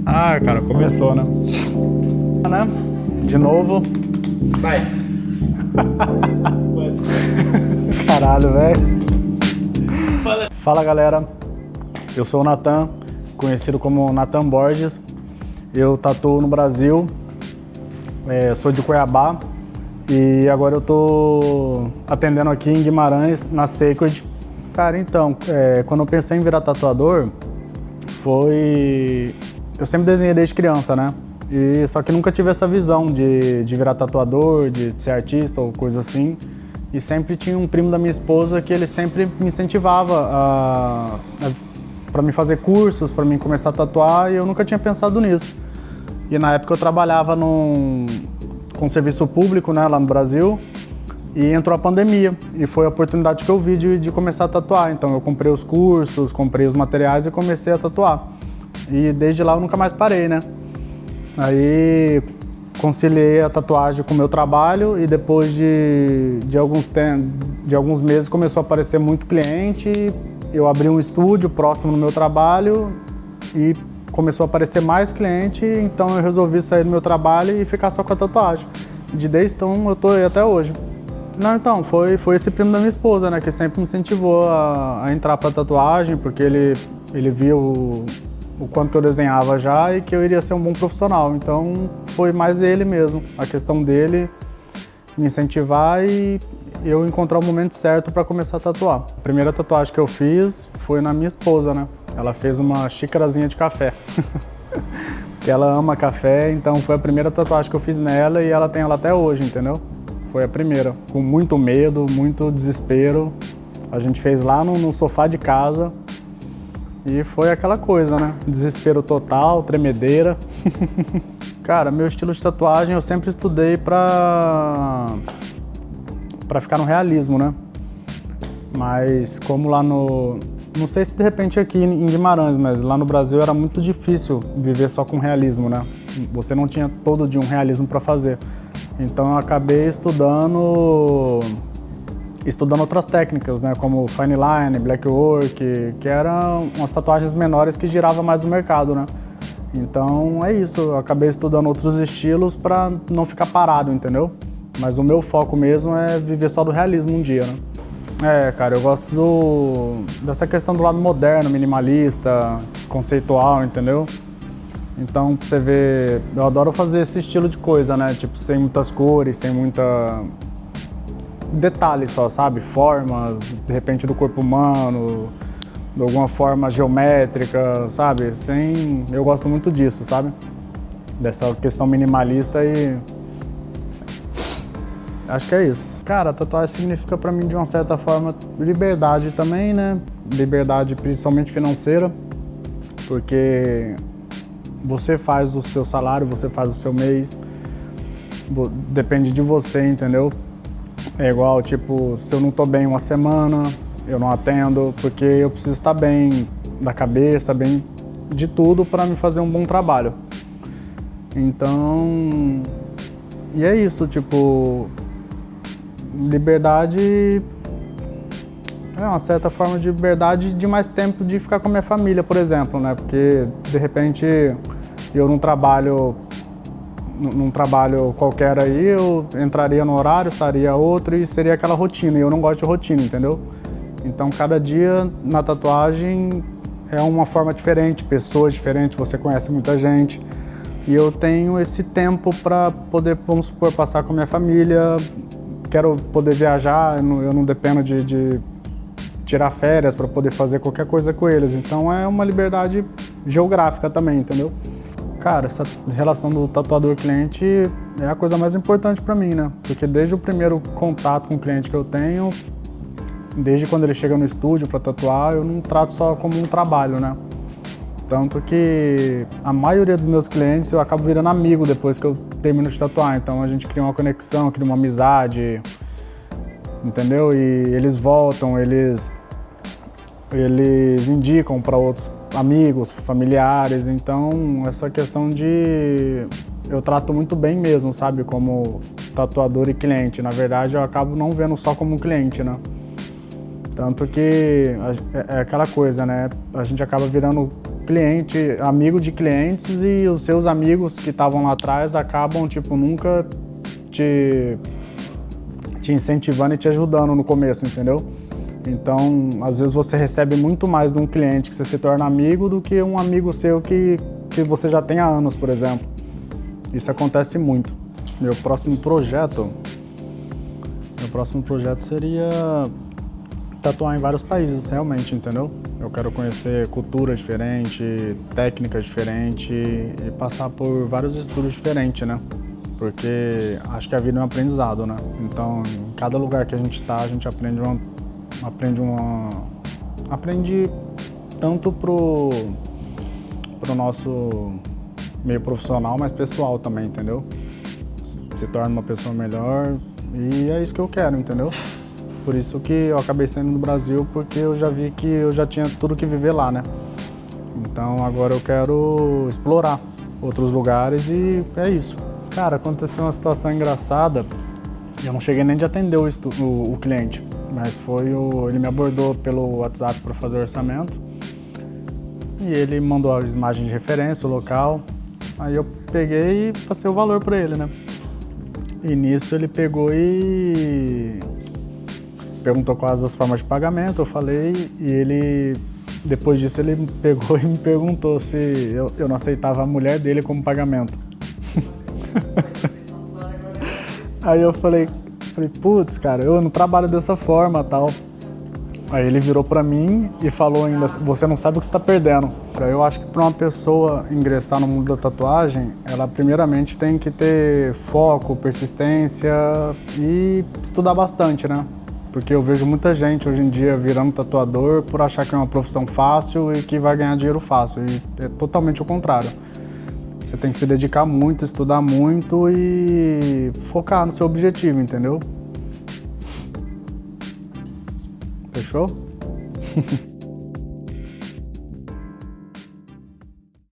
Ah, cara, começou, né? De novo. Vai. Caralho, velho. Fala, galera. Eu sou o Natan, conhecido como Natan Borges. Eu tatuo no Brasil. Sou de Cuiabá. E agora eu tô atendendo aqui em Guimarães, na Sacred. Cara, então, quando eu pensei em virar tatuador, eu sempre desenhei desde criança, né? Só que nunca tive essa visão de virar tatuador, de ser artista ou coisa assim. E sempre tinha um primo da minha esposa que ele sempre me incentivava para me fazer cursos, para mim começar a tatuar, e eu nunca tinha pensado nisso. E na época eu trabalhava com serviço público, né, lá no Brasil, e entrou a pandemia, e foi a oportunidade que eu vi de começar a tatuar. Então eu comprei os cursos, comprei os materiais e comecei a tatuar. E desde lá eu nunca mais parei, né? Aí conciliei a tatuagem com o meu trabalho e depois de alguns meses começou a aparecer muito cliente. Eu abri um estúdio próximo no meu trabalho e começou a aparecer mais cliente, então eu resolvi sair do meu trabalho e ficar só com a tatuagem. Desde então eu tô aí até hoje. Não, então, foi esse primo da minha esposa, né, que sempre me incentivou a entrar pra tatuagem, porque ele viu o quanto que eu desenhava já e que eu iria ser um bom profissional. Então foi mais ele mesmo, a questão dele me incentivar e eu encontrar o momento certo para começar a tatuar. A primeira tatuagem que eu fiz foi na minha esposa, né? Ela fez uma xícarazinha de café. Porque ela ama café, então foi a primeira tatuagem que eu fiz nela e ela tem ela até hoje, entendeu? Foi a primeira, com muito medo, muito desespero. A gente fez lá no sofá de casa. E foi aquela coisa, né? Desespero total, tremedeira. Cara, meu estilo de tatuagem eu sempre estudei pra ficar no realismo, né? Mas como lá não sei se de repente aqui em Guimarães, mas lá no Brasil era muito difícil viver só com realismo, né? Você não tinha todo dia um realismo pra fazer. Então eu acabei estudando outras técnicas, né, como fine line, black work, que eram umas tatuagens menores que girava mais no mercado, né. Então é isso, eu acabei estudando outros estilos para não ficar parado, entendeu? Mas o meu foco mesmo é viver só do realismo um dia, né. Cara, eu gosto dessa questão do lado moderno, minimalista, conceitual, entendeu? Então, pra você ver, eu adoro fazer esse estilo de coisa, né, tipo, sem muitas cores, sem muita detalhes só, sabe? Formas, de repente, do corpo humano, de alguma forma geométrica, sabe? Eu gosto muito disso, sabe? Dessa questão minimalista e acho que é isso. Cara, a tatuagem significa pra mim, de uma certa forma, liberdade também, né? Liberdade principalmente financeira, porque você faz o seu salário, você faz o seu mês, depende de você, entendeu? É igual, tipo, se eu não tô bem uma semana, eu não atendo, porque eu preciso estar bem da cabeça, bem de tudo para me fazer um bom trabalho. Então, e é isso, tipo, liberdade é uma certa forma de liberdade de mais tempo de ficar com a minha família, por exemplo, né? Porque, de repente, eu não trabalho num trabalho qualquer aí, eu entraria no horário, estaria outro e seria aquela rotina, e eu não gosto de rotina, entendeu? Então, cada dia na tatuagem é uma forma diferente, pessoas diferentes, você conhece muita gente, e eu tenho esse tempo para poder, vamos supor, passar com a minha família, quero poder viajar, eu não dependo de tirar férias para poder fazer qualquer coisa com eles, então é uma liberdade geográfica também, entendeu? Cara, essa relação do tatuador-cliente é a coisa mais importante para mim, né? Porque desde o primeiro contato com o cliente que eu tenho, desde quando ele chega no estúdio para tatuar, eu não trato só como um trabalho, né? Tanto que a maioria dos meus clientes eu acabo virando amigo depois que eu termino de tatuar. Então a gente cria uma conexão, cria uma amizade, entendeu? E eles voltam, eles indicam para outros amigos, familiares, então essa questão eu trato muito bem mesmo, sabe, como tatuador e cliente. Na verdade, eu acabo não vendo só como um cliente, né? Tanto que é aquela coisa, né? A gente acaba virando cliente, amigo de clientes, e os seus amigos que estavam lá atrás acabam, tipo, nunca te incentivando e te ajudando no começo, entendeu? Então, às vezes você recebe muito mais de um cliente que você se torna amigo do que um amigo seu que você já tem há anos, por exemplo. Isso acontece muito. Meu próximo projeto seria tatuar em vários países, realmente, entendeu? Eu quero conhecer cultura diferente, técnicas diferentes e passar por vários estudos diferentes, né? Porque acho que a vida é um aprendizado, né? Então, em cada lugar que a gente tá, a gente aprende tanto pro nosso meio profissional, mas pessoal também, entendeu? Se torna uma pessoa melhor e é isso que eu quero, entendeu? Por isso que eu acabei saindo do Brasil, porque eu já vi que eu já tinha tudo que viver lá, né? Então agora eu quero explorar outros lugares e é isso. Cara, aconteceu uma situação engraçada, eu não cheguei nem de atender o cliente, mas ele me abordou pelo WhatsApp para fazer o orçamento e ele mandou as imagens de referência, o local, aí eu peguei e passei o valor para ele, né? E nisso ele pegou e perguntou quais as formas de pagamento, eu falei, e ele, depois disso, ele pegou e me perguntou se eu não aceitava a mulher dele como pagamento. Aí eu falei, putz, cara, eu não trabalho dessa forma, tal. Aí ele virou pra mim e falou ainda, você não sabe o que você tá perdendo. Eu acho que pra uma pessoa ingressar no mundo da tatuagem, ela primeiramente tem que ter foco, persistência e estudar bastante, né? Porque eu vejo muita gente hoje em dia virando tatuador por achar que é uma profissão fácil e que vai ganhar dinheiro fácil. E é totalmente o contrário. Você tem que se dedicar muito, estudar muito e focar no seu objetivo, entendeu? Fechou?